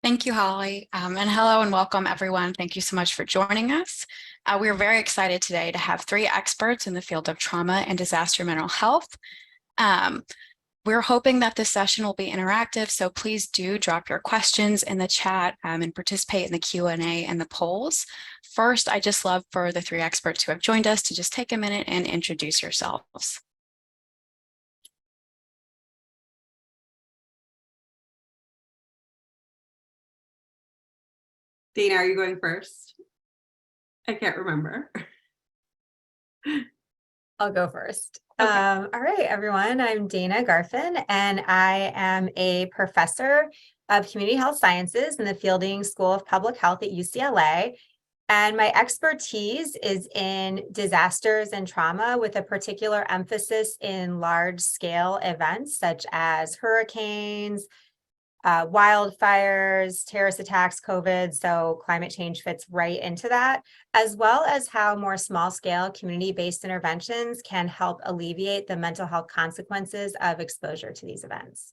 Thank you, Holly. And hello and welcome, everyone. Thank you so much for joining us. We are very excited today to have three experts in the field of trauma and disaster mental health. We're hoping that this session will be interactive, so please do drop your questions in the chat and participate in the Q&A and the polls. First, I just love for the three experts who have joined us to just take a minute and introduce yourselves. Dana, are you going first? I can't remember. I'll go first. Okay. All right, everyone. I'm Dana Garfin, and I am a professor of community health sciences in the Fielding School of Public Health at UCLA. And my expertise is in disasters and trauma, with a particular emphasis in large-scale events such as hurricanes, wildfires, terrorist attacks, COVID, so climate change fits right into that, as well as how more small-scale community-based interventions can help alleviate the mental health consequences of exposure to these events.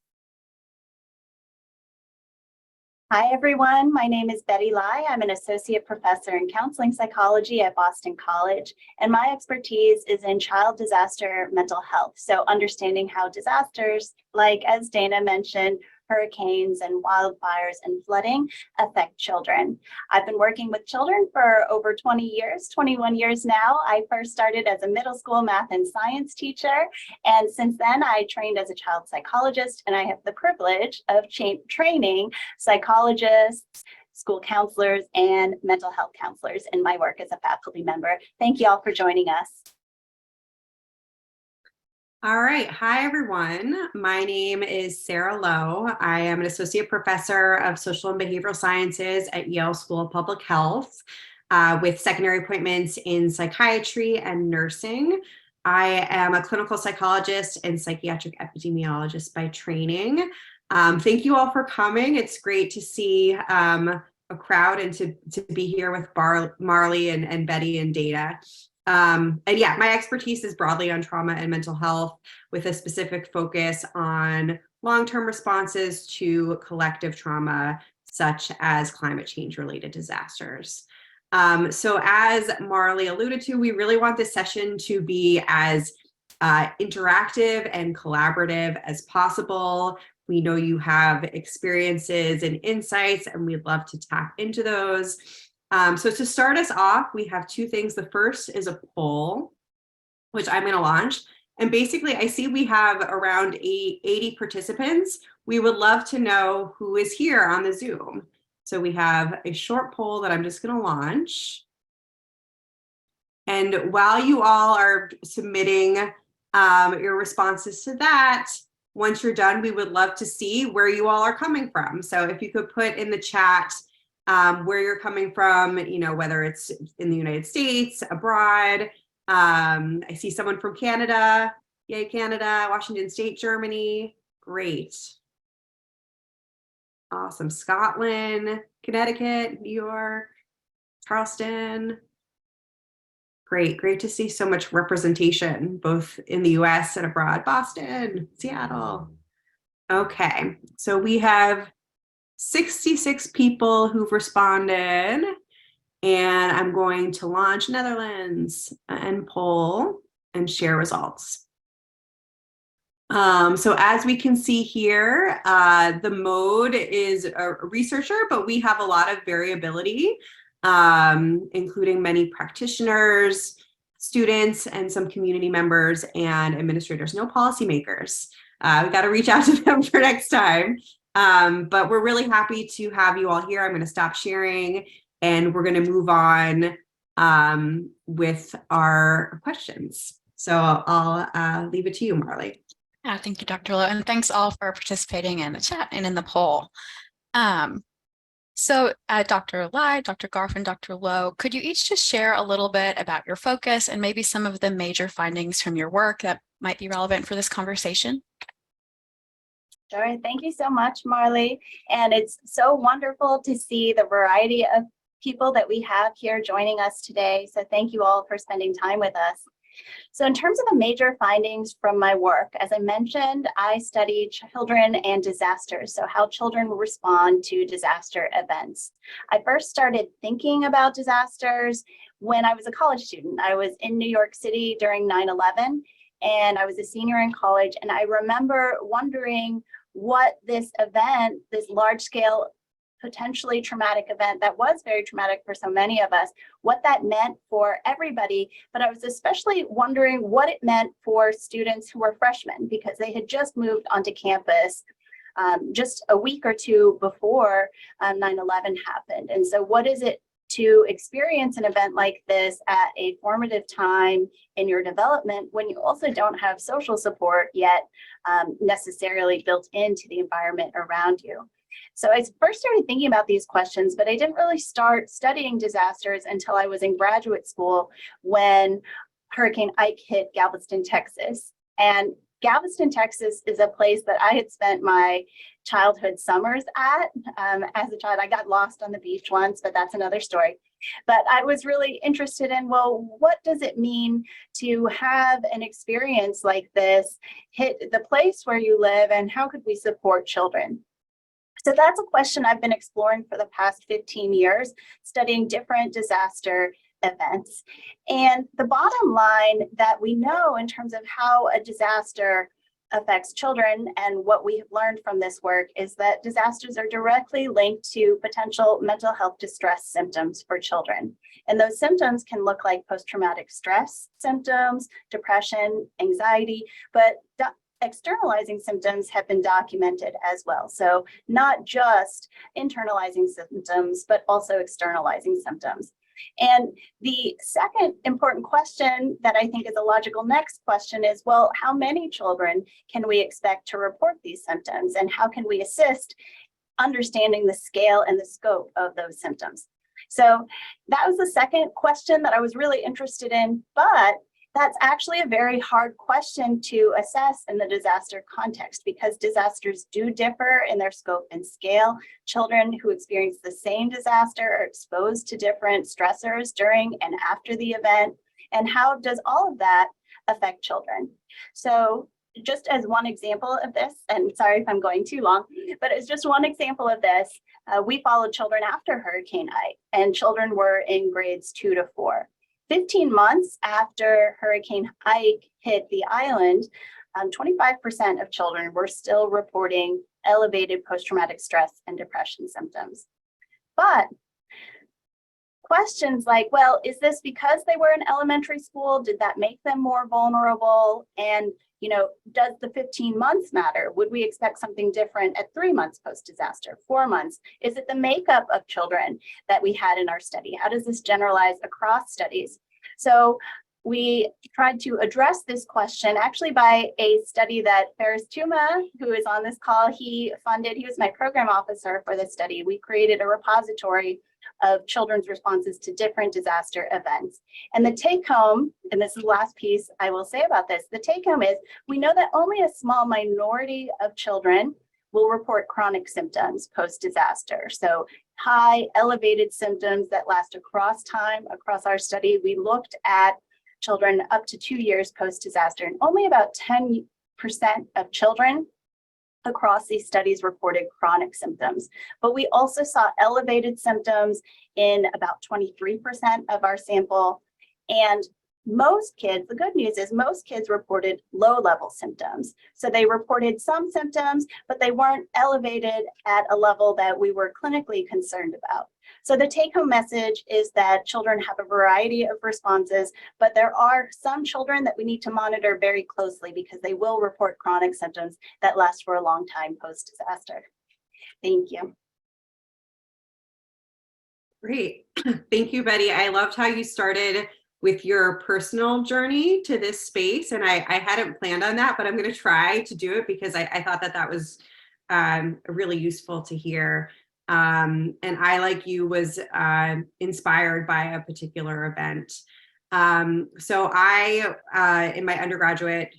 Hi, everyone. My name is Betty Lai. I'm an associate professor in counseling psychology at Boston College, and my expertise is in child disaster mental health. So understanding how disasters, like as Dana mentioned, hurricanes and wildfires and flooding affect children. I've been working with children for over 20 years, 21 years now. I first started as a middle school math and science teacher, and since then I trained as a child psychologist, and I have the privilege of training psychologists, school counselors, and mental health counselors in my work as a faculty member. Thank you all for joining us. All right. Hi, everyone. My name is Sarah Lowe. I am an associate professor of social and behavioral sciences at Yale School of Public Health with secondary appointments in psychiatry and nursing. I am a clinical psychologist and psychiatric epidemiologist by training. Thank you all for coming. It's great to see a crowd and to be here with Marley and Betty and Dana. And yeah, my expertise is broadly on trauma and mental health, with a specific focus on long-term responses to collective trauma, such as climate change related disasters. So as Marley alluded to, we really want this session to be as interactive and collaborative as possible. We know you have experiences and insights, and we'd love to tap into those. So to start us off, we have two things. The first is a poll, which I'm going to launch. And basically, I see we have around 80 participants. We would love to know who is here on the Zoom. So we have a short poll that I'm just going to launch. And while you all are submitting your responses to that, once you're done, we would love to see where you all are coming from. So if you could put in the chat where you're coming from, you know, whether it's in the United States, abroad. I see someone from Canada. Yay, Canada, Washington State, Germany. Great. Awesome. Scotland, Connecticut, New York, Charleston. Great. Great to see so much representation, both in the US and abroad. Boston, Seattle. Okay. So we have 66 people who've responded, and I'm going to launch Netherlands and poll and share results. So as we can see here, the mode is a researcher, but we have a lot of variability, including many practitioners, students, and some community members and administrators, no policymakers. We've got to reach out to them for next time. But we're really happy to have you all here. I'm going to stop sharing, and we're going to move on with our questions. So I'll leave it to you, Marley. Yeah, thank you, Dr. Lowe, and thanks all for participating in the chat and in the poll. So Dr. Lai, Dr. Garfin, Dr. Lowe, could you each just share a little bit about your focus and maybe some of the major findings from your work that might be relevant for this conversation? Sure. Thank you so much, Marley. And it's so wonderful to see the variety of people that we have here joining us today. So thank you all for spending time with us. So in terms of the major findings from my work, as I mentioned, I study children and disasters, so how children respond to disaster events. I first started thinking about disasters when I was a college student. I was in New York City during 9/11, and I was a senior in college, and I remember wondering what this event, this large-scale potentially traumatic event that was very traumatic for so many of us, what that meant for everybody. But I was especially wondering what it meant for students who were freshmen, because they had just moved onto campus just a week or two before 9/11 happened. And so what is it to experience an event like this at a formative time in your development when you also don't have social support yet necessarily built into the environment around you? So I first started thinking about these questions, but I didn't really start studying disasters until I was in graduate school when Hurricane Ike hit Galveston, Texas. And Galveston, Texas is a place that I had spent my childhood summers at. As a child, I got lost on the beach once, but that's another story. But I was really interested in, well, what does it mean to have an experience like this hit the place where you live, and how could we support children? So that's a question I've been exploring for the past 15 years, studying different disaster events. And the bottom line that we know in terms of how a disaster affects children and what we have learned from this work is that disasters are directly linked to potential mental health distress symptoms for children. And those symptoms can look like post-traumatic stress symptoms, depression, anxiety, but externalizing symptoms have been documented as well. So not just internalizing symptoms, but also externalizing symptoms. And the second important question that I think is a logical next question is, well, how many children can we expect to report these symptoms, and how can we assist understanding the scale and the scope of those symptoms? So that was the second question that I was really interested in, but that's actually a very hard question to assess in the disaster context, because disasters do differ in their scope and scale. Children who experience the same disaster are exposed to different stressors during and after the event. And how does all of that affect children? So just as one example of this, and sorry if I'm going too long, but it's just one example of this, we followed children after Hurricane Ike, and children were in grades 2 to 4. 15 months after Hurricane Ike hit the island, 25% of children were still reporting elevated post-traumatic stress and depression symptoms. But questions like, well, is this because they were in elementary school? Did that make them more vulnerable? And, does the 15 months matter? Would we expect something different at 3 months post-disaster, 4 months? Is it the makeup of children that we had in our study? How does this generalize across studies? So we tried to address this question actually by a study that Ferris Tuma, who is on this call, he funded. He was my program officer for this study. We created a repository of children's responses to different disaster events. And the take home, and this is the last piece I will say about this, the take home is we know that only a small minority of children will report chronic symptoms post-disaster. So high elevated symptoms that last across time. Across our study, we looked at children up to 2 years post-disaster, and only about 10% of children across these studies reported chronic symptoms. But we also saw elevated symptoms in about 23% of our sample. And most kids, the good news is most kids reported low-level symptoms. So they reported some symptoms, but they weren't elevated at a level that we were clinically concerned about. So the take-home message is that children have a variety of responses, but there are some children that we need to monitor very closely because they will report chronic symptoms that last for a long time post-disaster. Thank you. Great. Thank you, Betty. I loved how you started with your personal journey to this space. And I hadn't planned on that, but I'm going to try to do it because I thought that was really useful to hear. And I, like you, was inspired by a particular event. So I, in my undergraduate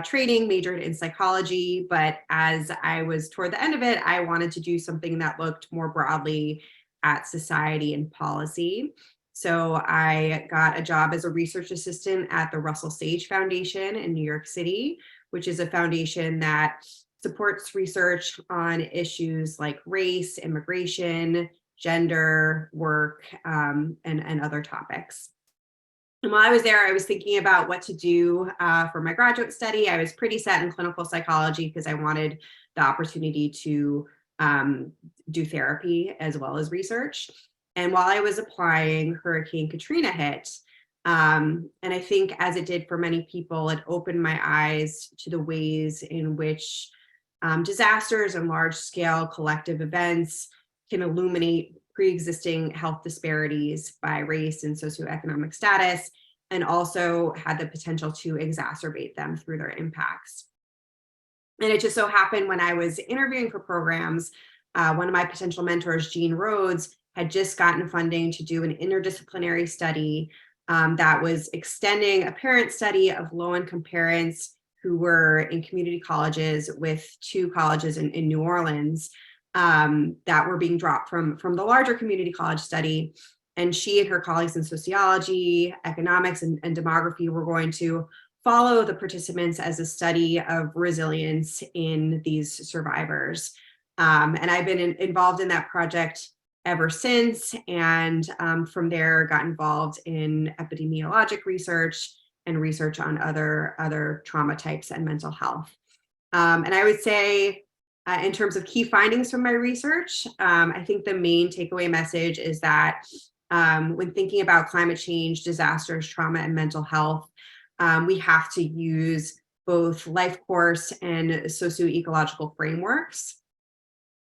training, majored in psychology, but as I was toward the end of it, I wanted to do something that looked more broadly at society and policy. So I got a job as a research assistant at the Russell Sage Foundation in New York City, which is a foundation that supports research on issues like race, immigration, gender, work, and other topics. And while I was there, I was thinking about what to do for my graduate study. I was pretty set in clinical psychology because I wanted the opportunity to do therapy as well as research. And while I was applying, Hurricane Katrina hit. And I think, as it did for many people, it opened my eyes to the ways in which disasters and large-scale collective events can illuminate pre-existing health disparities by race and socioeconomic status, and also had the potential to exacerbate them through their impacts. And it just so happened when I was interviewing for programs, one of my potential mentors, Jean Rhodes, had just gotten funding to do an interdisciplinary study that was extending a parent study of low-income parents who were in community colleges with 2 colleges in New Orleans that were being dropped from the larger community college study. And she and her colleagues in sociology, economics, and demography were going to follow the participants as a study of resilience in these survivors. And I've been involved in that project ever since, and from there got involved in epidemiologic research and research on other trauma types and mental health. And I would say, in terms of key findings from my research, I think the main takeaway message is that when thinking about climate change, disasters, trauma, and mental health, we have to use both life course and socioecological frameworks.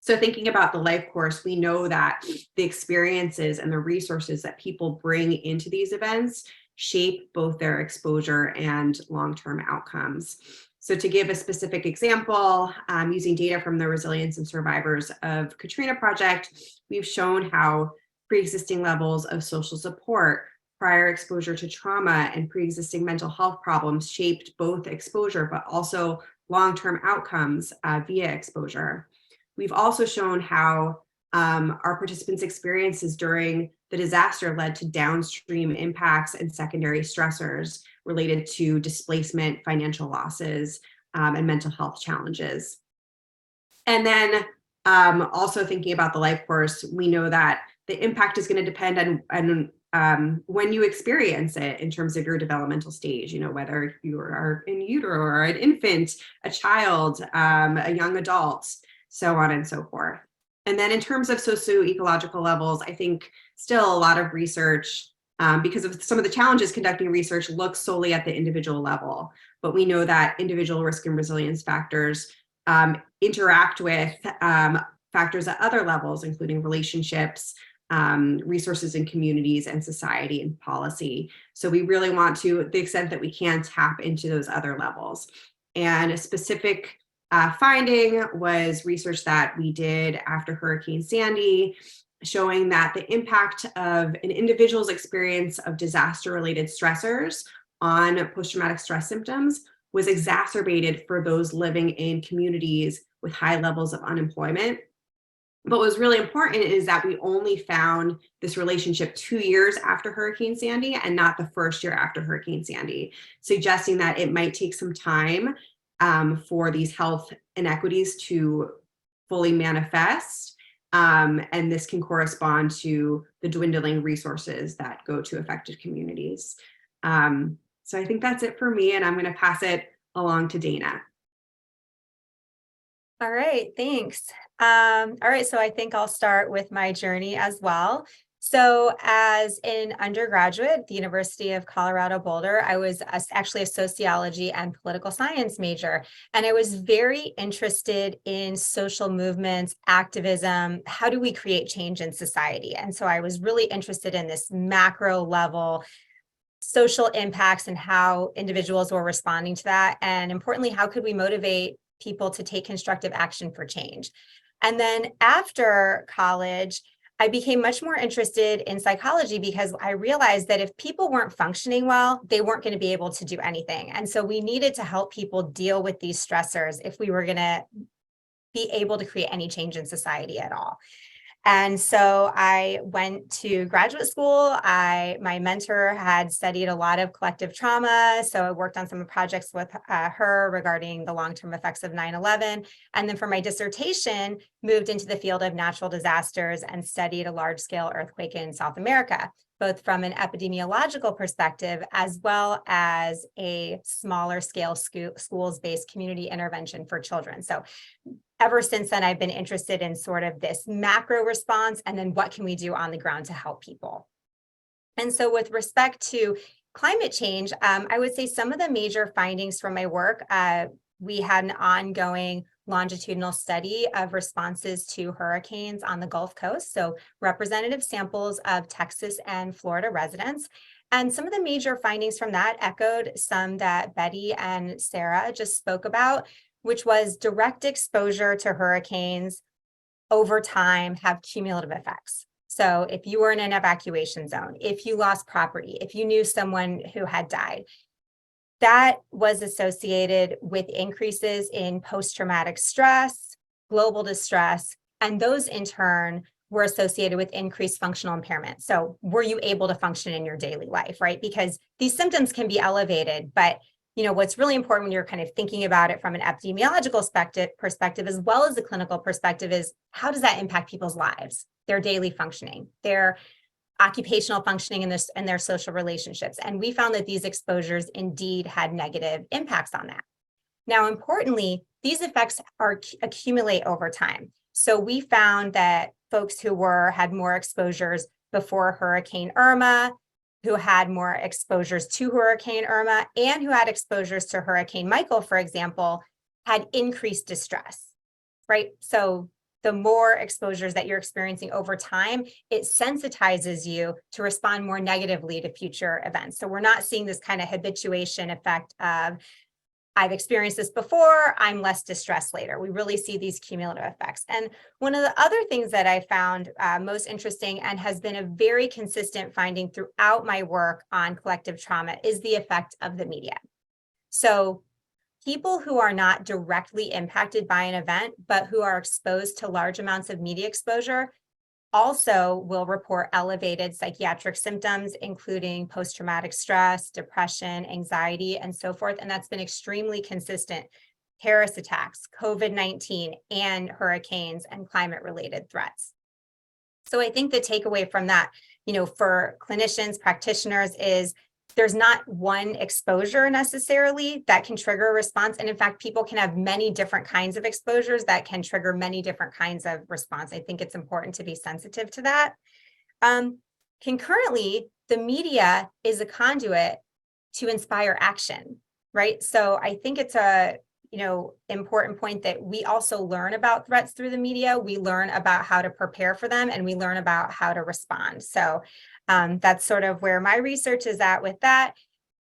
So thinking about the life course, we know that the experiences and the resources that people bring into these events shape both their exposure and long-term outcomes. So to give a specific example, using data from the Resilience and Survivors of Katrina project, we've shown how pre-existing levels of social support, prior exposure to trauma, and pre-existing mental health problems shaped both exposure, but also long-term outcomes via exposure. We've also shown how our participants' experiences during the disaster led to downstream impacts and secondary stressors related to displacement, financial losses, and mental health challenges. And then also thinking about the life course, we know that the impact is going to depend on when you experience it in terms of your developmental stage, whether you are in utero or an infant, a child, a young adult, so on and so forth. And then in terms of socioecological levels, I think still a lot of research, because of some of the challenges conducting research, looks solely at the individual level. But we know that individual risk and resilience factors interact with factors at other levels, including relationships, resources in communities, and society and policy. So we really want to, the extent that we can, tap into those other levels. And a specific finding was research that we did after Hurricane Sandy, showing that the impact of an individual's experience of disaster-related stressors on post-traumatic stress symptoms was exacerbated for those living in communities with high levels of unemployment. But what was really important is that we only found this relationship 2 years after Hurricane Sandy and not the first year after Hurricane Sandy, suggesting that it might take some time for these health inequities to fully manifest. And this can correspond to the dwindling resources that go to affected communities. So I think that's it for me, and I'm going to pass it along to Dana. All right, thanks. All right, so I think I'll start with my journey as well. So as an undergraduate at the University of Colorado Boulder, I was actually a sociology and political science major, and I was very interested in social movements, activism, how do we create change in society? And so I was really interested in this macro level social impacts and how individuals were responding to that. And importantly, how could we motivate people to take constructive action for change? And then after college, I became much more interested in psychology because I realized that if people weren't functioning well, they weren't going to be able to do anything. And so we needed to help people deal with these stressors if we were going to be able to create any change in society at all. And so I went to graduate school. My mentor had studied a lot of collective trauma. So I worked on some projects with her regarding the long-term effects of 9/11. And then for my dissertation, moved into the field of natural disasters and studied a large-scale earthquake in South America, both from an epidemiological perspective, as well as a smaller scale schools-based community intervention for children. So ever since then, I've been interested in sort of this macro response and then what can we do on the ground to help people. And so with respect to climate change, I would say some of the major findings from my work, we had an ongoing longitudinal study of responses to hurricanes on the Gulf Coast, so representative samples of Texas and Florida residents. And some of the major findings from that echoed some that Betty and Sarah just spoke about, which was direct exposure to hurricanes over time have cumulative effects. So if you were in an evacuation zone, if you lost property, if you knew someone who had died, that was associated with increases in post-traumatic stress, global distress, and those in turn were associated with increased functional impairment. So were you able to function in your daily life, right? Because these symptoms can be elevated, but what's really important when you're kind of thinking about it from an epidemiological perspective, as well as the clinical perspective, is how does that impact people's lives, their daily functioning, their occupational functioning, and their social relationships. And we found that these exposures indeed had negative impacts on that. Now, importantly, these effects accumulate over time. So we found that folks who had more exposures before Hurricane Irma, who had more exposures to Hurricane Irma, and who had exposures to Hurricane Michael, for example, had increased distress, right? So the more exposures that you're experiencing over time, it sensitizes you to respond more negatively to future events. So we're not seeing this kind of habituation effect of, I've experienced this before, I'm less distressed later. We really see these cumulative effects. And one of the other things that I found most interesting and has been a very consistent finding throughout my work on collective trauma is the effect of the media. So people who are not directly impacted by an event, but who are exposed to large amounts of media exposure also will report elevated psychiatric symptoms, including post-traumatic stress, depression, anxiety, and so forth. And that's been extremely consistent. Terrorist attacks, COVID-19, and hurricanes and climate-related threats. So I think the takeaway from that, for clinicians, practitioners is there's not one exposure necessarily that can trigger a response. And in fact, people can have many different kinds of exposures that can trigger many different kinds of response. I think it's important to be sensitive to that. Concurrently, the media is a conduit to inspire action, right? So I think it's a important point that we also learn about threats through the media. We learn about how to prepare for them, and we learn about how to respond. So that's sort of where my research is at with that.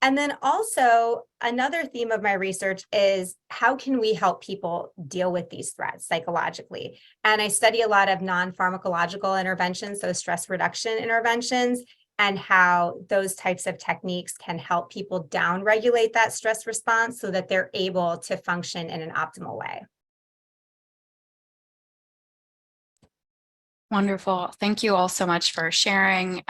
And then also another theme of my research is how can we help people deal with these threats psychologically? And I study a lot of non-pharmacological interventions, so stress reduction interventions, and how those types of techniques can help people down-regulate that stress response so that they're able to function in an optimal way. Wonderful. Thank you all so much for sharing.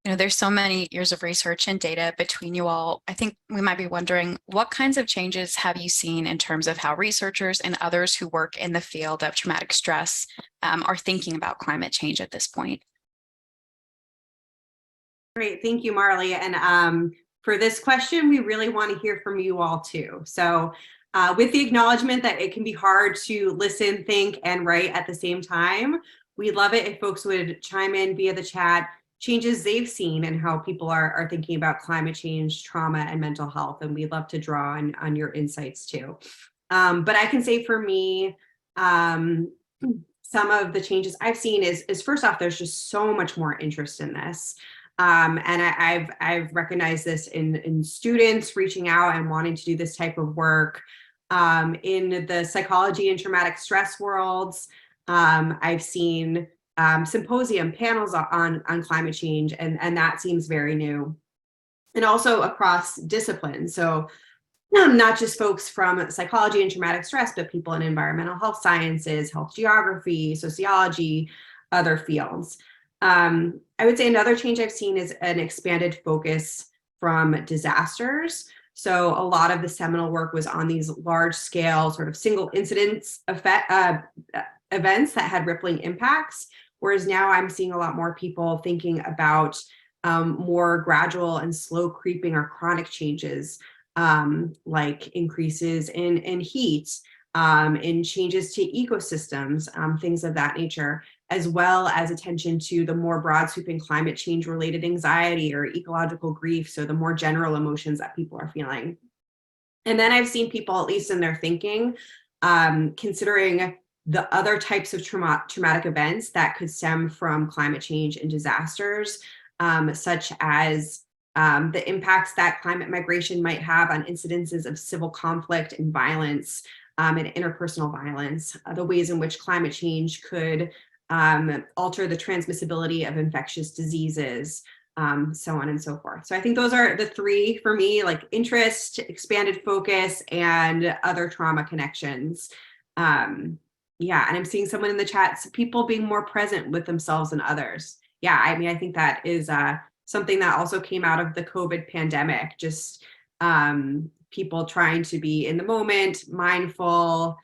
There's so many years of research and data between you all. I think we might be wondering, what kinds of changes have you seen in terms of how researchers and others who work in the field of traumatic stress are thinking about climate change at this point? Great, thank you, Marley. And for this question, we really want to hear from you all too. So with the acknowledgement that it can be hard to listen, think, and write at the same time, we'd love it if folks would chime in via the chat, changes they've seen and how people are thinking about climate change, trauma, and mental health. And we'd love to draw on your insights too. But I can say for me, some of the changes I've seen is first off, there's just so much more interest in this. And I've recognized this in students reaching out and wanting to do this type of work. In the psychology and traumatic stress worlds, I've seen symposium panels on climate change, and that seems very new. And also across disciplines. So not just folks from psychology and traumatic stress, but people in environmental health sciences, health geography, sociology, other fields. I would say another change I've seen is an expanded focus from disasters. So a lot of the seminal work was on these large scale sort of single incidents events that had rippling impacts. Whereas now I'm seeing a lot more people thinking about more gradual and slow creeping or chronic changes, like increases in heat, in changes to ecosystems, things of that nature, as well as attention to the more broad sweeping climate change related anxiety or ecological grief. So the more general emotions that people are feeling. And then I've seen people, at least in their thinking, considering the other types of traumatic events that could stem from climate change and disasters, such as the impacts that climate migration might have on incidences of civil conflict and violence, and interpersonal violence, the ways in which climate change could alter the transmissibility of infectious diseases, so on and so forth. So I think those are the three for me, like interest, expanded focus, and other trauma connections. Yeah, and I'm seeing someone in the chat, people being more present with themselves and others. Yeah, I mean, I think that is something that also came out of the COVID pandemic, just people trying to be in the moment, mindful,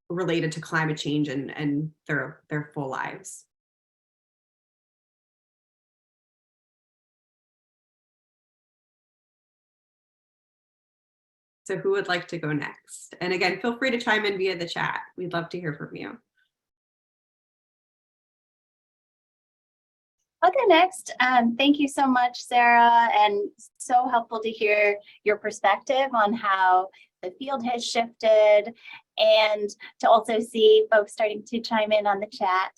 related to climate change and their full lives. So who would like to go next? And again, feel free to chime in via the chat. We'd love to hear from you. I'll go next. Thank you so much, Sarah, and so helpful to hear your perspective on how the field has shifted and to also see folks starting to chime in on the chat.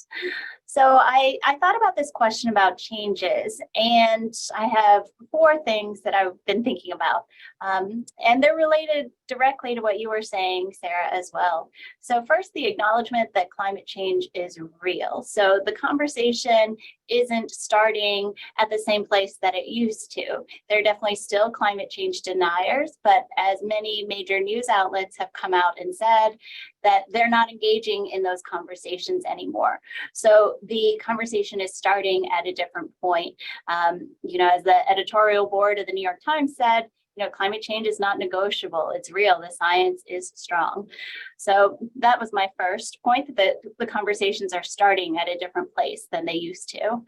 So I thought about this question about changes, and I have 4 things that I've been thinking about, and they're related directly to what you were saying, Sarah, as well. So first, the acknowledgement that climate change is real. So the conversation isn't starting at the same place that it used to. There are definitely still climate change deniers, but as many major news outlets have come out and said, that they're not engaging in those conversations anymore. So the conversation is starting at a different point. You know, as the editorial board of the New York Times said, you know, climate change is not negotiable. It's real. The science is strong. So that was my first point, that the conversations are starting at a different place than they used to.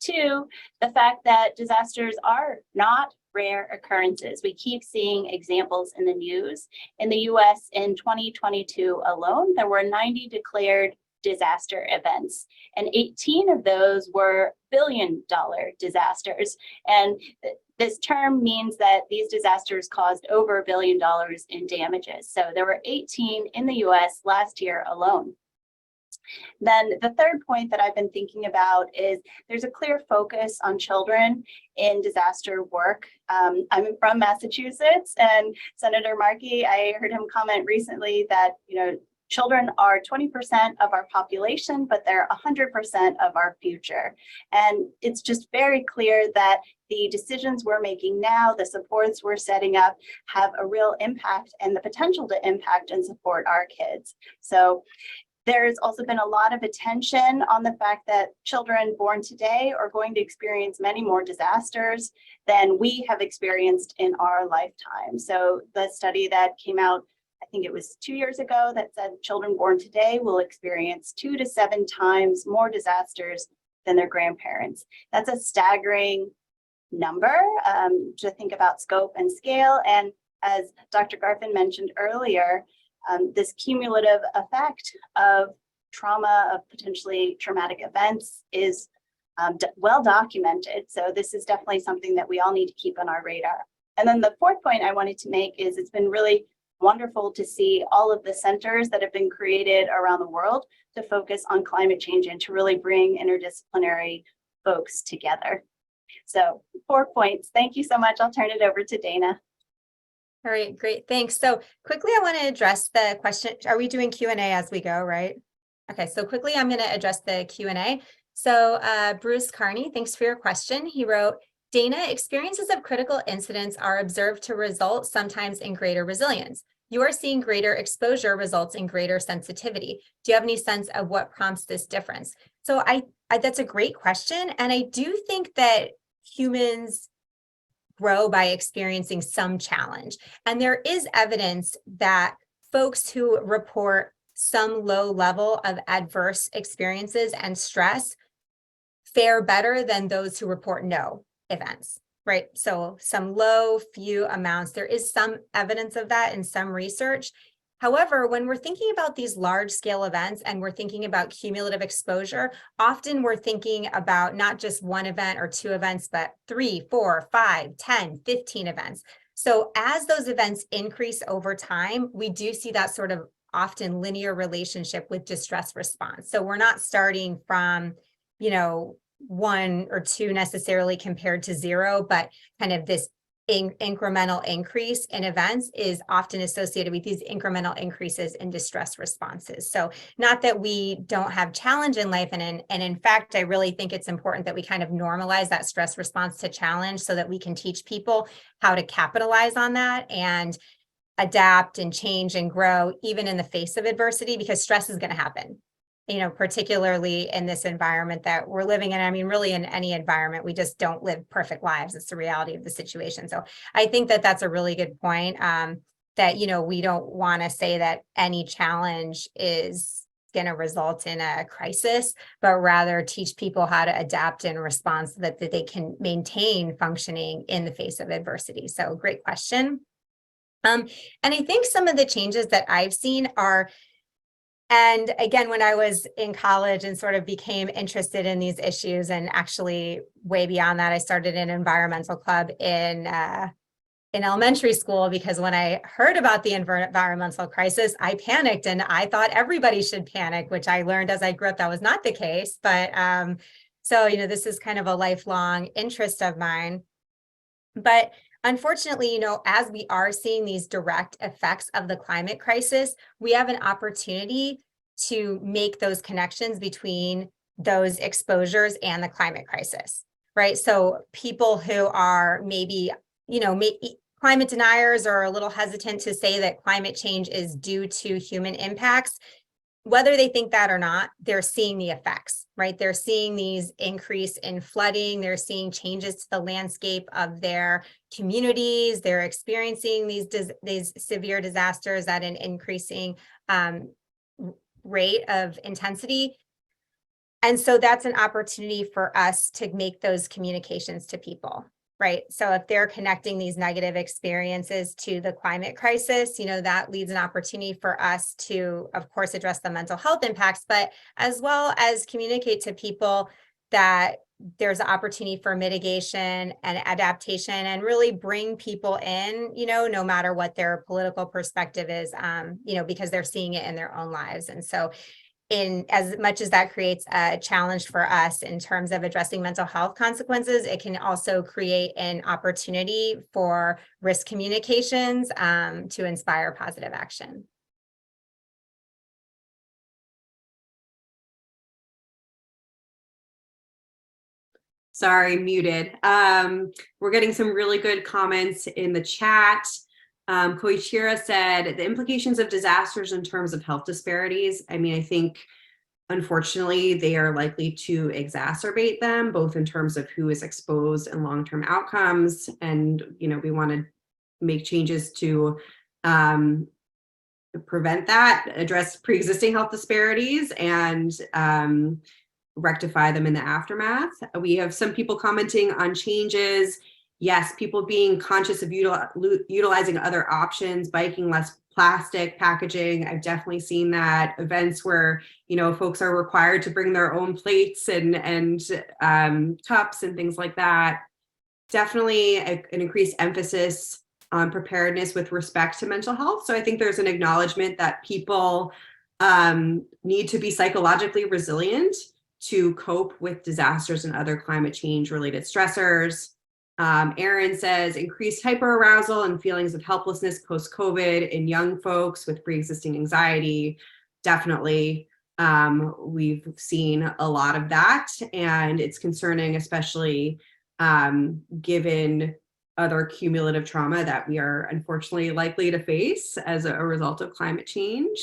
2, the fact that disasters are not rare occurrences. We keep seeing examples in the news. In the US in 2022 alone, there were 90 declared disaster events, and 18 of those were billion-dollar disasters. And this term means that these disasters caused over $1 billion in damages. So there were 18 in the US last year alone. Then the third point that I've been thinking about is there's a clear focus on children in disaster work. I'm from Massachusetts, and Senator Markey, I heard him comment recently that, you know, children are 20% of our population, but they're 100% of our future. And it's just very clear that the decisions we're making now, the supports we're setting up, have a real impact and the potential to impact and support our kids. So there's also been a lot of attention on the fact that children born today are going to experience many more disasters than we have experienced in our lifetime. So the study that came out, I think it was 2 years ago, that said children born today will experience 2 to 7 times more disasters than their grandparents. That's a staggering number to think about scope and scale. And as Dr. Garfin mentioned earlier, this cumulative effect of trauma, of potentially traumatic events, is well documented. So this is definitely something that we all need to keep on our radar. And then the fourth point I wanted to make is it's been really wonderful to see all of the centers that have been created around the world to focus on climate change and to really bring interdisciplinary folks together. So 4 points. Thank you so much. I'll turn it over to Dana. All right, great, thanks. So quickly, I want to address the question. Are we doing Q&A as we go, right? Okay, so quickly, I'm going to address the Q&A. So Bruce Carney, thanks for your question. He wrote, Dana, experiences of critical incidents are observed to result sometimes in greater resilience. you are seeing greater exposure results in greater sensitivity. Do you have any sense of what prompts this difference? So I that's a great question. And I do think that humans grow by experiencing some challenge. And there is evidence that folks who report some low level of adverse experiences and stress fare better than those who report no events, right? So some low, few amounts, there is some evidence of that in some research. However, when we're thinking about these large scale events and we're thinking about cumulative exposure, often we're thinking about not just one event or two events, but 3, 4, 5, 10, 15 events. So as those events increase over time, we do see that sort of often linear relationship with distress response. So we're not starting from, you know, 1 or 2 necessarily compared to 0, but kind of this incremental increase in events is often associated with these incremental increases in distress responses. So not that we don't have challenge in life, and in fact, I really think it's important that we kind of normalize that stress response to challenge so that we can teach people how to capitalize on that and adapt and change and grow even in the face of adversity, because stress is going to happen, you know, particularly in this environment that we're living in. I mean, really in any environment, we just don't live perfect lives. It's the reality of the situation. So I think that that's a really good point, that, you know, we don't want to say that any challenge is going to result in a crisis, but rather teach people how to adapt and respond so that they can maintain functioning in the face of adversity. So great question. And I think some of the changes that I've seen are, and again, when I was in college and sort of became interested in these issues, and actually way beyond that, I started an environmental club in elementary school, because when I heard about the environmental crisis, I panicked and I thought everybody should panic, which I learned as I grew up that was not the case. But so, you know, this is kind of a lifelong interest of mine. But unfortunately, you know, as we are seeing these direct effects of the climate crisis, we have an opportunity to make those connections between those exposures and the climate crisis, right? So people who are maybe, you know, climate deniers are a little hesitant to say that climate change is due to human impacts. Whether they think that or not, they're seeing the effects, right? They're seeing these increase in flooding. They're seeing changes to the landscape of their communities. They're experiencing these severe disasters at an increasing rate of intensity. And so that's an opportunity for us to make those communications to people, right? So if they're connecting these negative experiences to the climate crisis, you know, that leads an opportunity for us to, of course, address the mental health impacts, but as well as communicate to people that there's an opportunity for mitigation and adaptation, and really bring people in, you know, no matter what their political perspective is, you know, because they're seeing it in their own lives. And so in as much as that creates a challenge for us in terms of addressing mental health consequences, it can also create an opportunity for risk communications to inspire positive action. Sorry, muted. We're getting some really good comments in the chat. Koichira said the implications of disasters in terms of health disparities. I mean, I think unfortunately they are likely to exacerbate them, both in terms of who is exposed and long-term outcomes. And, you know, we want to make changes to prevent that, address pre-existing health disparities, and rectify them in the aftermath. We have some people commenting on changes. Yes, people being conscious of utilizing other options, biking less plastic packaging. I've definitely seen that. Events where, you know, folks are required to bring their own plates and cups and things like that. Definitely an increased emphasis on preparedness with respect to mental health. So I think there's an acknowledgement that people need to be psychologically resilient to cope with disasters and other climate change related stressors. Erin says increased hyperarousal and feelings of helplessness post-COVID in young folks with pre-existing anxiety. Definitely, we've seen a lot of that, and it's concerning, especially given other cumulative trauma that we are unfortunately likely to face as a result of climate change.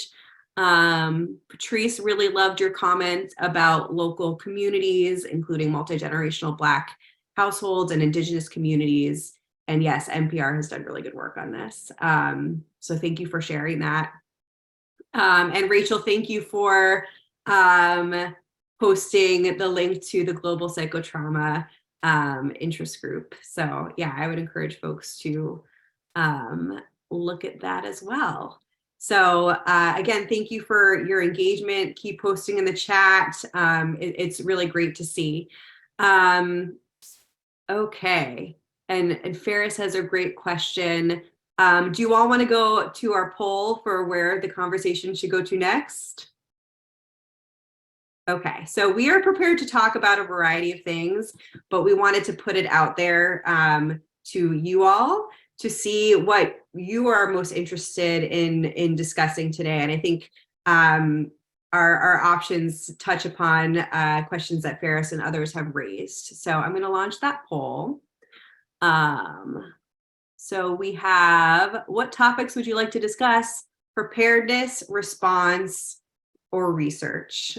Patrice really loved your comment about local communities, including multi-generational Black households and Indigenous communities. And yes, NPR has done really good work on this. So thank you for sharing that. And Rachel, thank you for posting the link to the Global Psychotrauma interest group. So yeah, I would encourage folks to look at that as well. So again, thank you for your engagement. Keep posting in the chat. It's really great to see. Okay, and Ferris has a great question. Do you all want to go to our poll for where the conversation should go to next? Okay, so we are prepared to talk about a variety of things, but we wanted to put it out there to you all to see what you are most interested in discussing today. And I think our options touch upon questions that Ferris and others have raised. So I'm going to launch that poll. So we have, what topics would you like to discuss? Preparedness, response, or research?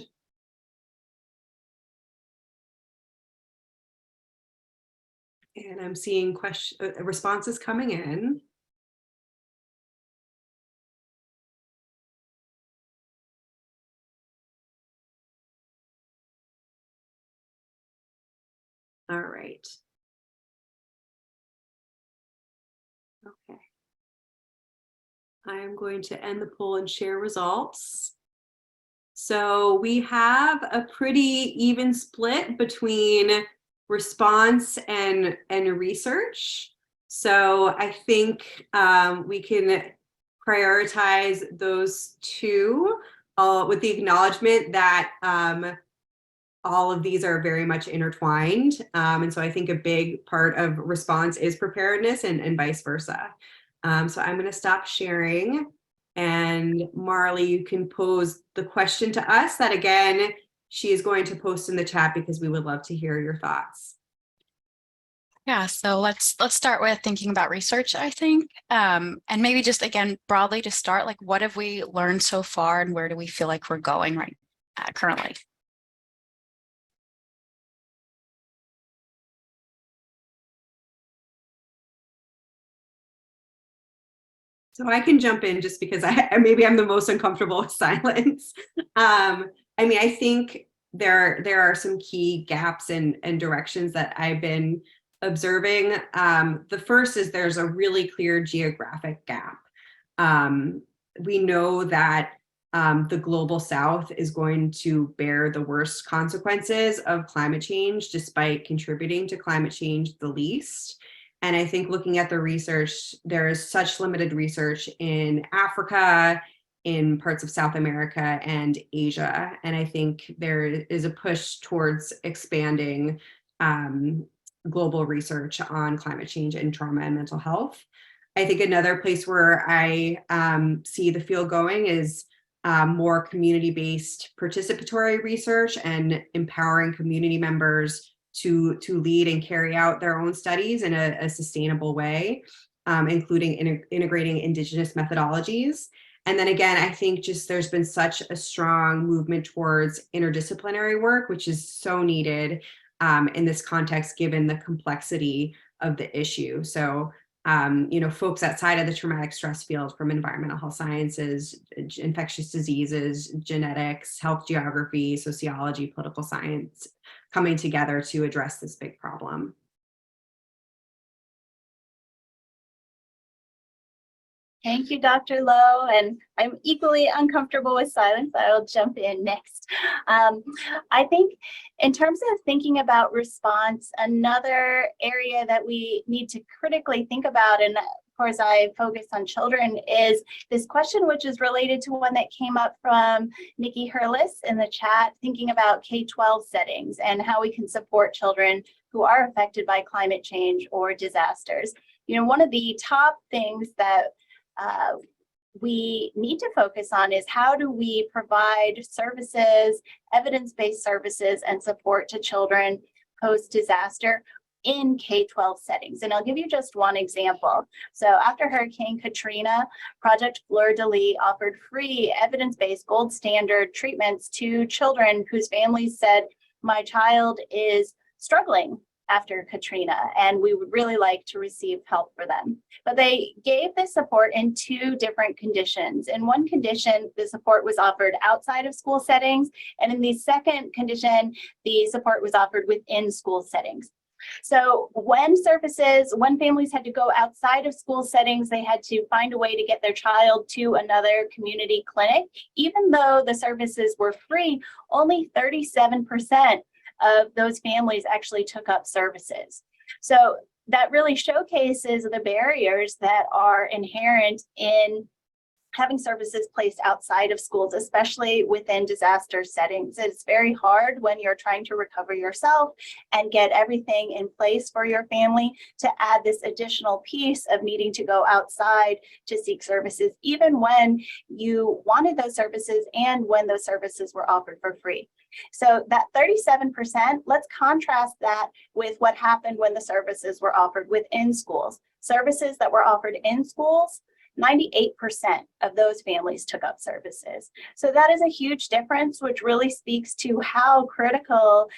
And I'm seeing responses coming in. All right. Okay. I am going to end the poll and share results. So we have a pretty even split between response and research. So I think we can prioritize those two with the acknowledgement that all of these are very much intertwined. And so I think a big part of response is preparedness and vice versa. So I'm going to stop sharing. And Marley, you can pose the question to us that, again, she is going to post in the chat because we would love to hear your thoughts. Yeah, so let's start with thinking about research, I think. And maybe just, again, broadly to start, like, what have we learned so far and where do we feel like we're going right currently? So I can jump in just because maybe I'm the most uncomfortable with silence. I mean, I think there are some key gaps and directions that I've been observing. The first is there's a really clear geographic gap. We know that the global South is going to bear the worst consequences of climate change, despite contributing to climate change the least. And I think looking at the research, there is such limited research in Africa, in parts of South America and Asia. And I think there is a push towards expanding global research on climate change and trauma and mental health. I think another place where I see the field going is more community-based participatory research and empowering community members to lead and carry out their own studies in a sustainable way, including integrating Indigenous methodologies. And then again, I think just there's been such a strong movement towards interdisciplinary work, which is so needed in this context, given the complexity of the issue. So, you know, folks outside of the traumatic stress field, from environmental health sciences, infectious diseases, genetics, health geography, sociology, political science, coming together to address this big problem. Thank you, Dr. Lowe, and I'm equally uncomfortable with silence. I'll jump in next. I think in terms of thinking about response, another area that we need to critically think about, and of course I focus on children, is this question, which is related to one that came up from Nikki Hurlis in the chat, thinking about K-12 settings and how we can support children who are affected by climate change or disasters. You know, one of the top things that we need to focus on is how do we provide services, evidence-based services and support to children post-disaster in K-12 settings. And I'll give you just one example. So after Hurricane Katrina, Project Fleur de Lis offered free evidence-based gold standard treatments to children whose families said, my child is struggling after Katrina, and we would really like to receive help for them. But they gave this support in 2 different conditions. In one condition, the support was offered outside of school settings, and in the second condition, the support was offered within school settings. So when families had to go outside of school settings, they had to find a way to get their child to another community clinic. Even though the services were free, only 37% of those families actually took up services. So that really showcases the barriers that are inherent in having services placed outside of schools, especially within disaster settings. It's very hard when you're trying to recover yourself and get everything in place for your family to add this additional piece of needing to go outside to seek services, even when you wanted those services and when those services were offered for free. So that 37%, let's contrast that with what happened when the services were offered within schools. Services that were offered in schools, 98% of those families took up services. So that is a huge difference, which really speaks to how critical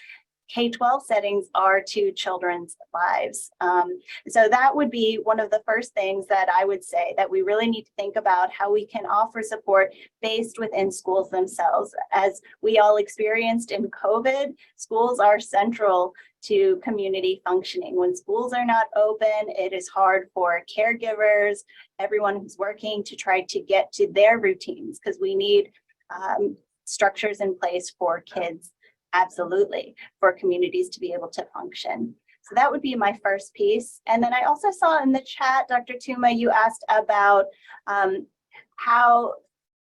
K-12 settings are to children's lives. So that would be one of the first things that I would say, that we really need to think about how we can offer support based within schools themselves. As we all experienced in COVID, schools are central to community functioning. When schools are not open, it is hard for caregivers, everyone who's working, to try to get to their routines, because we need structures in place for kids, absolutely, for communities to be able to function. So that would be my first piece. And then I also saw in the chat, Dr. Tuma, you asked about how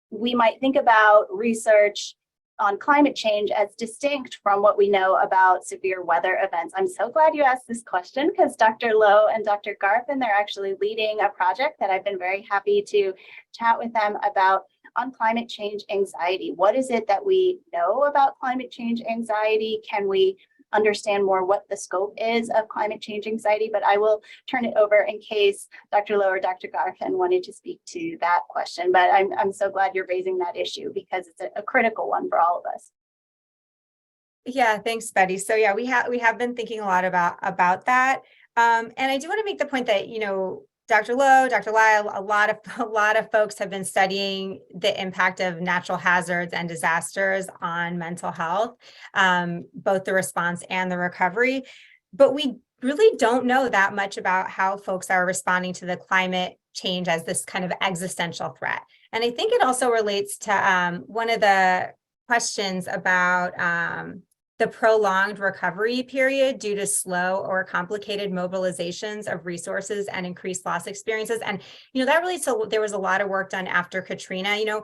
we might think about research on climate change as distinct from what we know about severe weather events. I'm so glad you asked this question, because Dr. Lowe and Dr. Garfin, they're actually leading a project that I've been very happy to chat with them about on climate change anxiety. What is it that we know about climate change anxiety? Can we understand more what the scope is of climate change anxiety? But I will turn it over in case Dr. Lowe or Dr. Garfin wanted to speak to that question. But I'm so glad you're raising that issue, because it's a critical one for all of us. Yeah, thanks, Betty. So yeah, we have been thinking a lot about that. And I do want to make the point that, you know, Dr. Lowe, Dr. Lyle, a lot of folks have been studying the impact of natural hazards and disasters on mental health, both the response and the recovery. But we really don't know that much about how folks are responding to the climate change as this kind of existential threat. And I think it also relates to one of the questions about the prolonged recovery period due to slow or complicated mobilizations of resources and increased loss experiences. And, you know, that really, so there was a lot of work done after Katrina. You know,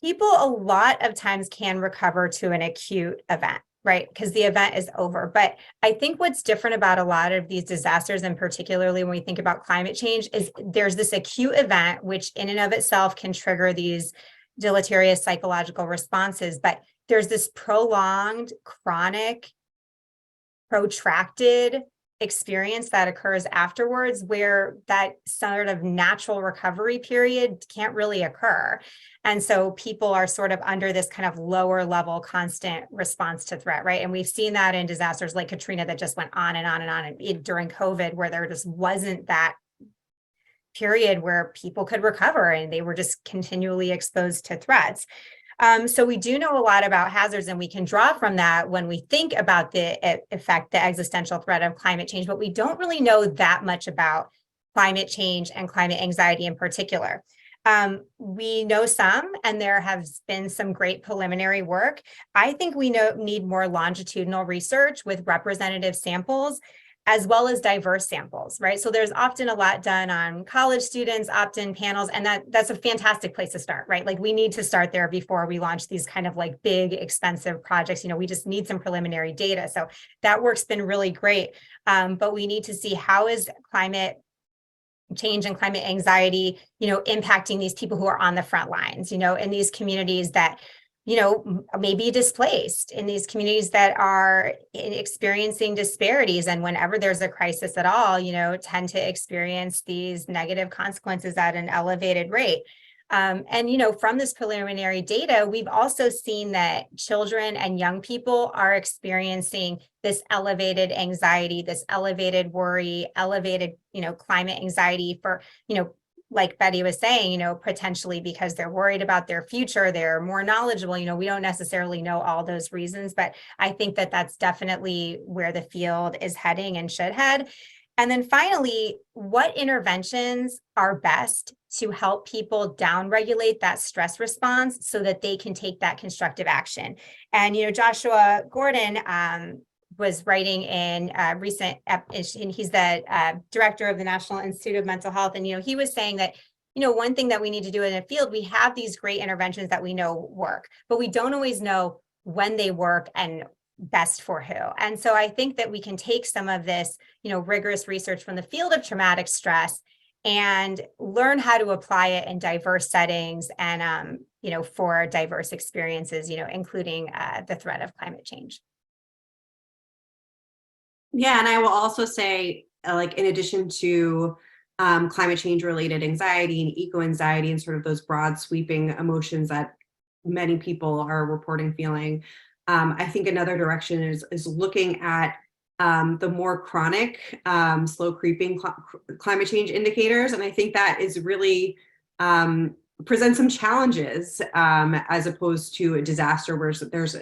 people a lot of times can recover to an acute event, right? Because the event is over. But I think what's different about a lot of these disasters, and particularly when we think about climate change, is there's this acute event, which in and of itself can trigger these deleterious psychological responses. But there's this prolonged, chronic, protracted experience that occurs afterwards, where that sort of natural recovery period can't really occur. And so people are sort of under this kind of lower level constant response to threat, right? And we've seen that in disasters like Katrina that just went on and on and on, and during COVID, where there just wasn't that period where people could recover and they were just continually exposed to threats. So we do know a lot about hazards, and we can draw from that when we think about the effect, the existential threat of climate change, but we don't really know that much about climate change and climate anxiety in particular. We know some, and there has been some great preliminary work. I think we need more longitudinal research with representative samples, as well as diverse samples, right? So there's often a lot done on college students, opt-in panels, and that's a fantastic place to start, right? Like, we need to start there before we launch these kind of like big, expensive projects. You know, we just need some preliminary data. So that work's been really great, but we need to see how is climate change and climate anxiety, you know, impacting these people who are on the front lines, you know, in these communities that, maybe displaced, in these communities that are experiencing disparities. And whenever there's a crisis at all, tend to experience these negative consequences at an elevated rate. And from this preliminary data, we've also seen that children and young people are experiencing this elevated anxiety, this elevated worry, elevated, climate anxiety for, like Betty was saying, potentially because they're worried about their future, they're more knowledgeable. We don't necessarily know all those reasons, but I think that that's definitely where the field is heading and should head. And then finally, what interventions are best to help people downregulate that stress response so that they can take that constructive action? And, Joshua Gordon was writing in recent, and he's the director of the National Institute of Mental Health. And, he was saying that, one thing that we need to do in the field, we have these great interventions that we know work, but we don't always know when they work and best for who. And so I think that we can take some of this, rigorous research from the field of traumatic stress and learn how to apply it in diverse settings and, for diverse experiences, including the threat of climate change. Yeah, and I will also say, in addition to climate change related anxiety and eco-anxiety and sort of those broad sweeping emotions that many people are reporting feeling, I think another direction is looking at the more chronic, slow creeping climate change indicators. And I think that is really presents some challenges as opposed to a disaster where there's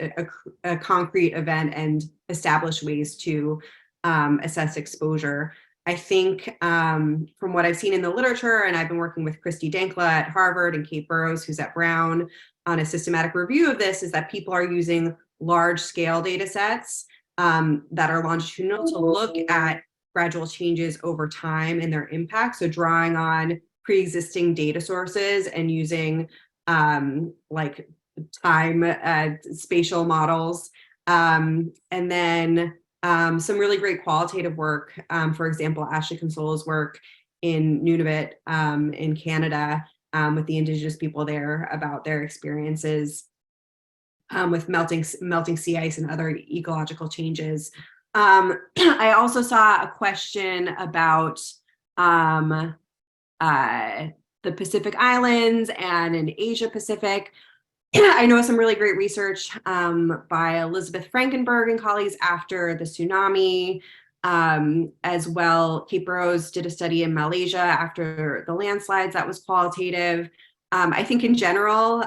a concrete event and established ways to assess exposure. I think from what I've seen in the literature, and I've been working with Christy Dankla at Harvard and Kate Burrows, who's at Brown, on a systematic review of this, is that people are using large scale data sets that are longitudinal to look at gradual changes over time and their impact. So drawing on pre-existing data sources and using like time spatial models. And then some really great qualitative work. For example, Ashley Consola's work in Nunavut in Canada with the Indigenous people there about their experiences with melting sea ice and other ecological changes. I also saw a question about the Pacific Islands and in Asia Pacific. I know some really great research by Elizabeth Frankenberg and colleagues after the tsunami. As well, Kate Burrows did a study in Malaysia after the landslides that was qualitative. I think in general,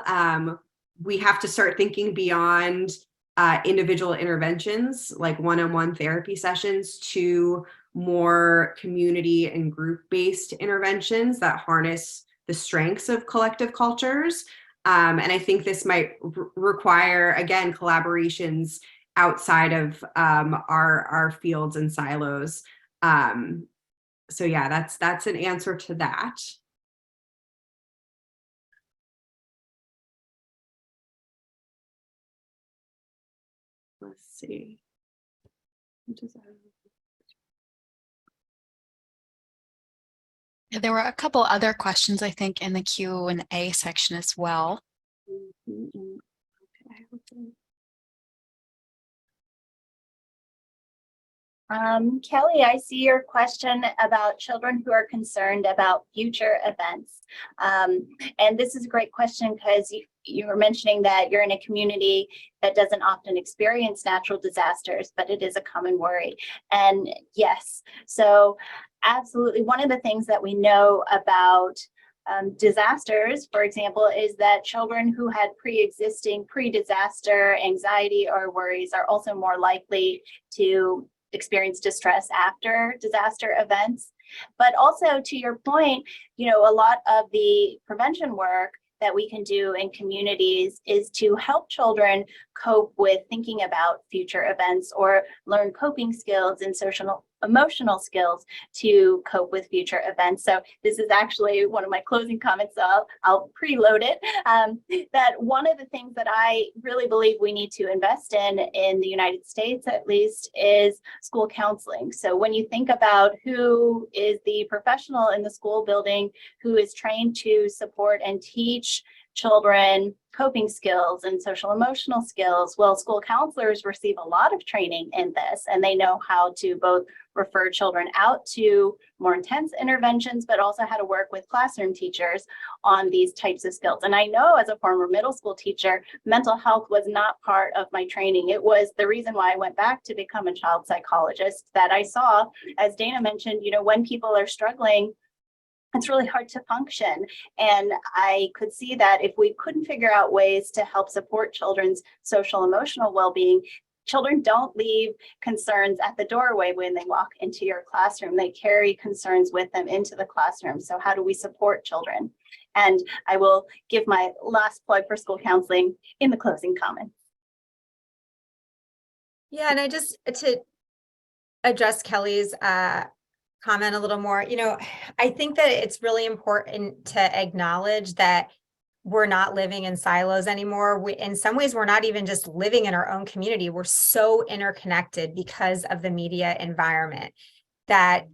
we have to start thinking beyond individual interventions, like one-on-one therapy sessions, to more community and group-based interventions that harness the strengths of collective cultures. And I think this might require, again, collaborations outside of our fields and silos. So yeah, that's an answer to that. Let's see. There were a couple other questions, I think, in the Q&A section as well. Kelly, I see your question about children who are concerned about future events. And this is a great question because you were mentioning that you're in a community that doesn't often experience natural disasters, but it is a common worry. And yes, so absolutely. One of the things that we know about disasters, for example, is that children who had pre-existing pre-disaster anxiety or worries are also more likely to experience distress after disaster events. But also, to your point, a lot of the prevention work that we can do in communities is to help children cope with thinking about future events or learn coping skills and social emotional skills to cope with future events. So this is actually one of my closing comments, so I'll preload it. That one of the things that I really believe we need to invest in the United States, at least, is school counseling. So when you think about who is the professional in the school building who is trained to support and teach children coping skills and social emotional skills. Well, school counselors receive a lot of training in this, and they know how to both refer children out to more intense interventions, but also how to work with classroom teachers on these types of skills. And I know as a former middle school teacher, mental health was not part of my training. It was the reason why I went back to become a child psychologist, that I saw, as Dana mentioned, when people are struggling, it's really hard to function. And I could see that if we couldn't figure out ways to help support children's social emotional well-being, children don't leave concerns at the doorway when they walk into your classroom. They carry concerns with them into the classroom. So how do we support children? And I will give my last plug for school counseling in the closing comments. Yeah, and I just, to address Kelly's comment a little more, I think that it's really important to acknowledge that we're not living in silos anymore. In some ways, we're not even just living in our own community. We're so interconnected because of the media environment that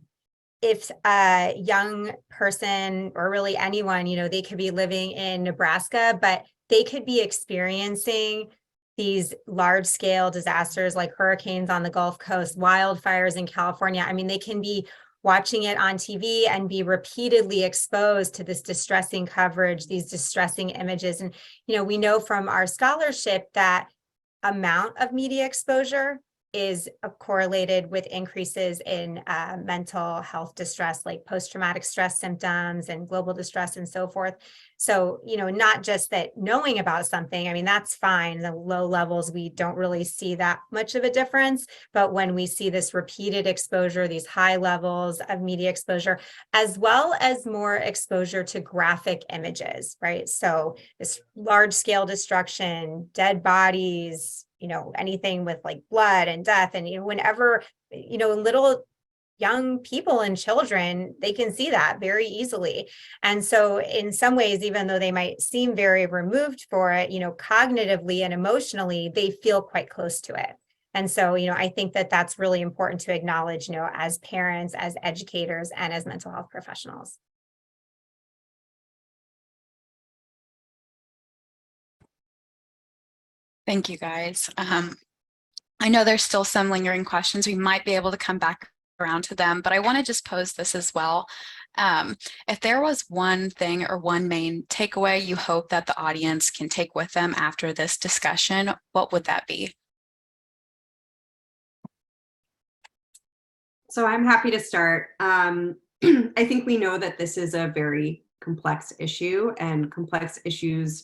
if a young person, or really anyone, they could be living in Nebraska, but they could be experiencing these large scale disasters like hurricanes on the Gulf Coast, wildfires in California. I mean, they can be watching it on TV and be repeatedly exposed to this distressing coverage, these distressing images. And, we know from our scholarship that amount of media exposure is correlated with increases in mental health distress, like post-traumatic stress symptoms and global distress and so forth. So, not just that knowing about something, I mean, that's fine. The low levels, we don't really see that much of a difference. But when we see this repeated exposure, these high levels of media exposure, as well as more exposure to graphic images, right? So this large scale destruction, dead bodies, anything with like blood and death. And, whenever, little young people and children, they can see that very easily. And so in some ways, even though they might seem very removed for it, cognitively and emotionally, they feel quite close to it. And so, I think that that's really important to acknowledge, as parents, as educators, and as mental health professionals. Thank you, guys. I know there's still some lingering questions. We might be able to come back around to them, but I want to just pose this as well. If there was one thing or one main takeaway you hope that the audience can take with them after this discussion, what would that be? So I'm happy to start. I think we know that this is a very complex issue, and complex issues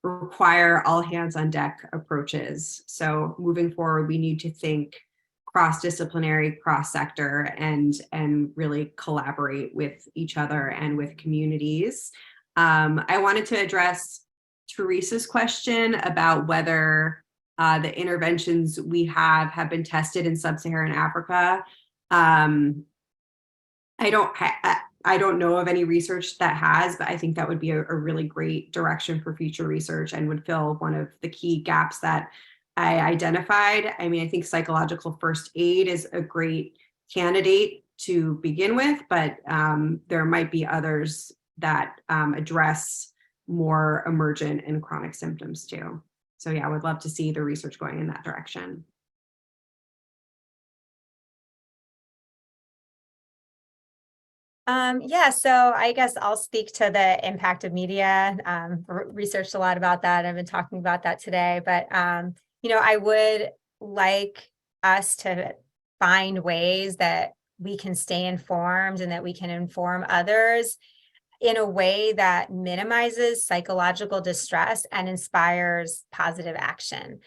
require all hands on deck approaches. So moving forward, we need to think cross-disciplinary, cross-sector, and really collaborate with each other and with communities. I wanted to address Teresa's question about whether the interventions we have been tested in sub-Saharan Africa. I don't know of any research that has, but I think that would be a really great direction for future research and would fill one of the key gaps that I identified. I mean, I think psychological first aid is a great candidate to begin with, but there might be others that address more emergent and chronic symptoms too. So yeah, I would love to see the research going in that direction. Yeah, so I guess I'll speak to the impact of media. Researched a lot about that. I've been talking about that today, but I would like us to find ways that we can stay informed and that we can inform others in a way that minimizes psychological distress and inspires positive action,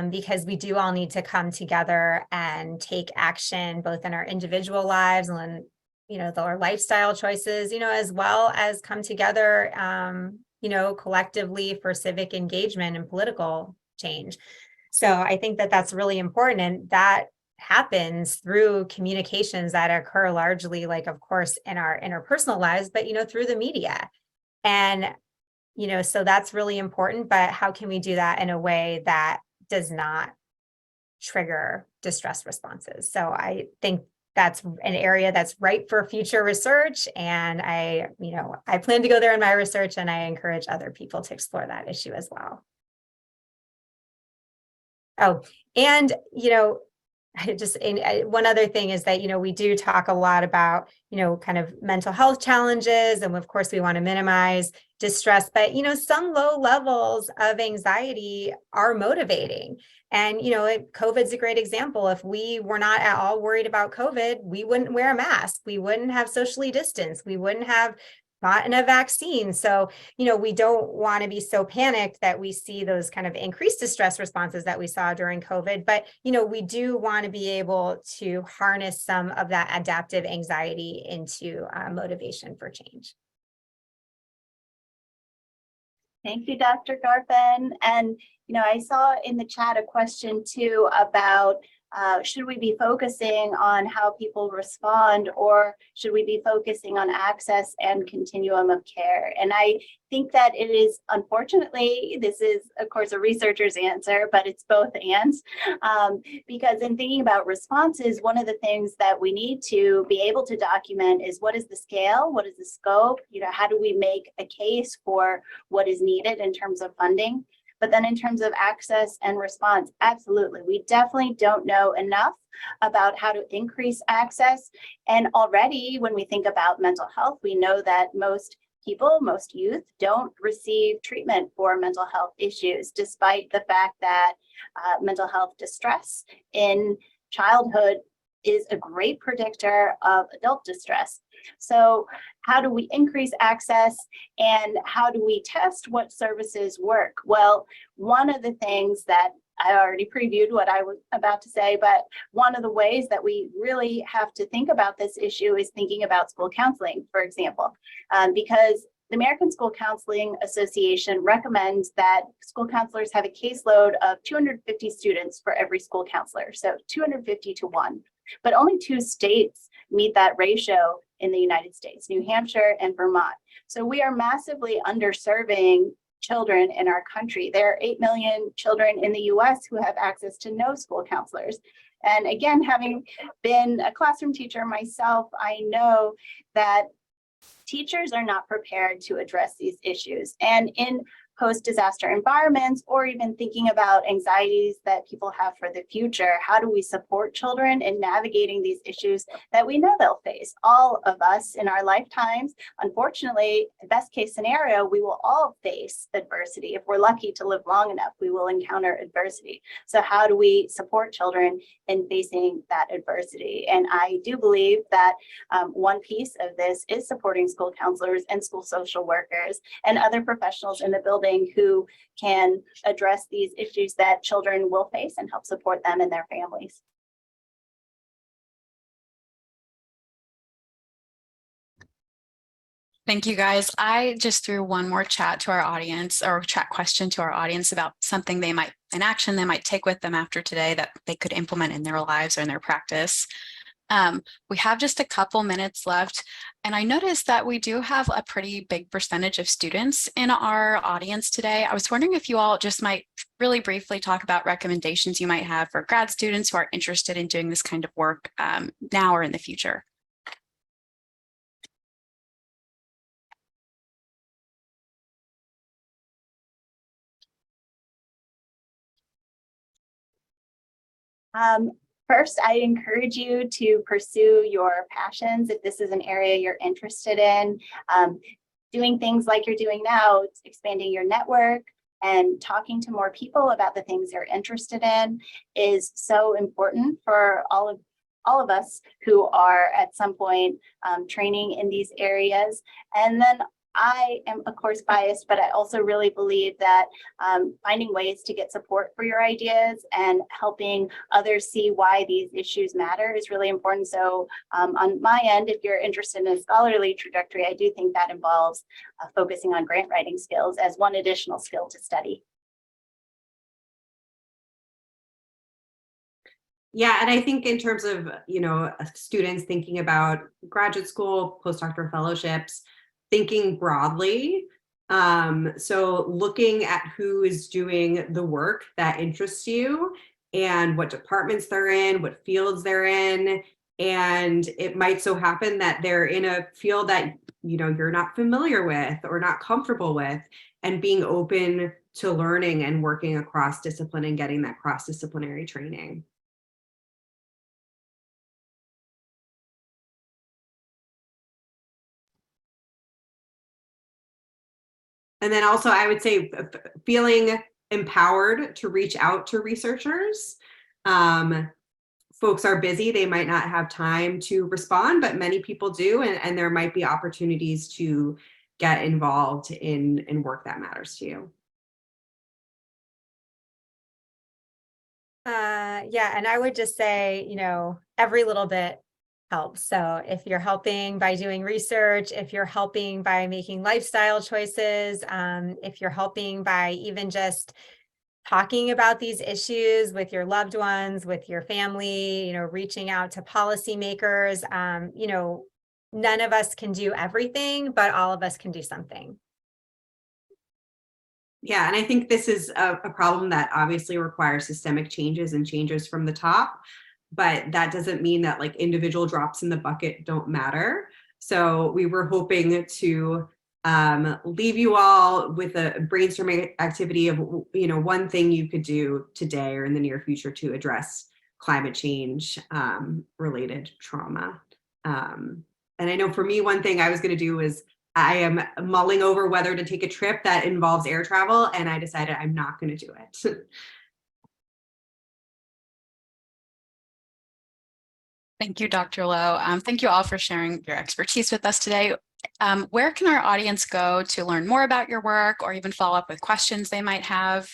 because we do all need to come together and take action both in our individual lives and our lifestyle choices, as well as come together, collectively for civic engagement and political change. So I think that that's really important. And that happens through communications that occur largely, like, of course, in our interpersonal lives, but, through the media. And, so that's really important. But how can we do that in a way that does not trigger distress responses? So I think that's an area that's ripe for future research. And I plan to go there in my research, and I encourage other people to explore that issue as well. Oh, and, one other thing is that, we do talk a lot about, kind of mental health challenges. And of course, we want to minimize distress, but, some low levels of anxiety are motivating. And, COVID's a great example. If we were not at all worried about COVID, we wouldn't wear a mask. We wouldn't have socially distanced. We wouldn't have gotten a vaccine. So, we don't want to be so panicked that we see those kind of increased distress responses that we saw during COVID. But, we do want to be able to harness some of that adaptive anxiety into motivation for change. Thank you, Dr. Garfin. And, I saw in the chat a question too about should we be focusing on how people respond, or should we be focusing on access and continuum of care? And I think that it is, unfortunately, this is, of course, a researcher's answer, but it's both and. Because in thinking about responses, one of the things that we need to be able to document is what is the scale, what is the scope, how do we make a case for what is needed in terms of funding? But then in terms of access and response, absolutely. We definitely don't know enough about how to increase access. And already when we think about mental health, we know that most people, most youth don't receive treatment for mental health issues, despite the fact that mental health distress in childhood is a great predictor of adult distress. So how do we increase access, and how do we test what services work? Well, one of the things that I already previewed what I was about to say, but one of the ways that we really have to think about this issue is thinking about school counseling, for example, because the American School Counseling Association recommends that school counselors have a caseload of 250 students for every school counselor, so 250 to 1. But only 2 states meet that ratio in the United States, New Hampshire and Vermont. So we are massively underserving children in our country. There are 8 million children in the US who have access to no school counselors. And again, having been a classroom teacher myself, I know that teachers are not prepared to address these issues. And in post-disaster environments, or even thinking about anxieties that people have for the future, how do we support children in navigating these issues that we know they'll face? All of us in our lifetimes, unfortunately, the best case scenario, we will all face adversity. If we're lucky to live long enough, we will encounter adversity. So how do we support children in facing that adversity? And I do believe that one piece of this is supporting school counselors and school social workers and other professionals in the building who can address these issues that children will face and help support them and their families. Thank you, guys. I just threw one more chat to our audience, or chat question to our audience about something an action they might take with them after today that they could implement in their lives or in their practice. We have just a couple minutes left, and I noticed that we do have a pretty big percentage of students in our audience today. I was wondering if you all just might really briefly talk about recommendations you might have for grad students who are interested in doing this kind of work now or in the future. First, I encourage you to pursue your passions if this is an area you're interested in. Doing things like you're doing now, it's expanding your network and talking to more people about the things you're interested in is so important for all of us who are at some point training in these areas. And then I am, of course, biased, but I also really believe that finding ways to get support for your ideas and helping others see why these issues matter is really important. So on my end, if you're interested in a scholarly trajectory, I do think that involves focusing on grant writing skills as one additional skill to study. Yeah, and I think in terms of, students thinking about graduate school, postdoctoral fellowships, thinking broadly. So looking at who is doing the work that interests you and what departments they're in, what fields they're in, And it might so happen that they're in a field that, you know, you're not familiar with or not comfortable with, and being open to learning and working across discipline and getting that cross-disciplinary training. And then also I would say feeling empowered to reach out to researchers. Folks are busy, they might not have time to respond, but many people do, and there might be opportunities to get involved in work that matters to you. Yeah, and I would just say, you know, every little bit helps. So if you're helping by doing research, if you're helping by making lifestyle choices, if you're helping by even just talking about these issues with your loved ones, with your family, you know, reaching out to policymakers, you know, none of us can do everything, but all of us can do something. Yeah, and I think this is a problem that obviously requires systemic changes and changes from the top, but that doesn't mean that like individual drops in the bucket don't matter. So we were hoping to leave you all with a brainstorming activity of, you know, one thing you could do today or in the near future to address climate change related trauma. And I know for me, one thing I was going to do is I am mulling over whether to take a trip that involves air travel, and I decided I'm not going to do it. Thank you, Dr. Lowe. Thank you all for sharing your expertise with us today. Where can our audience go to learn more about your work or even follow up with questions they might have?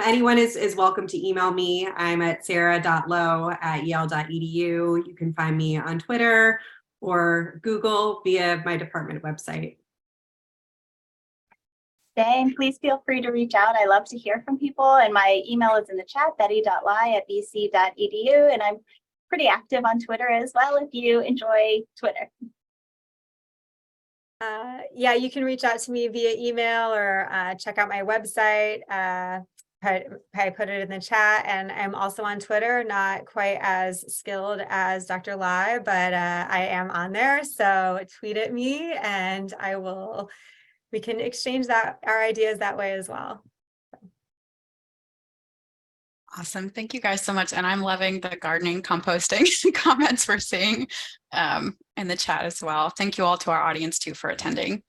Anyone is welcome to email me. I'm at sarah.lowe@yale.edu. You can find me on Twitter or Google via my department website. Same, please feel free to reach out. I love to hear from people, and my email is in the chat, betty.lie@bc.edu, and I'm pretty active on Twitter as well if you enjoy Twitter. Yeah, you can reach out to me via email or check out my website. I put it in the chat, and I'm also on Twitter, not quite as skilled as Dr. Lai, but I am on there. So tweet at me and we can exchange our ideas that way as well. Awesome. Thank you guys so much. And I'm loving the gardening composting comments we're seeing in the chat as well. Thank you all to our audience too for attending.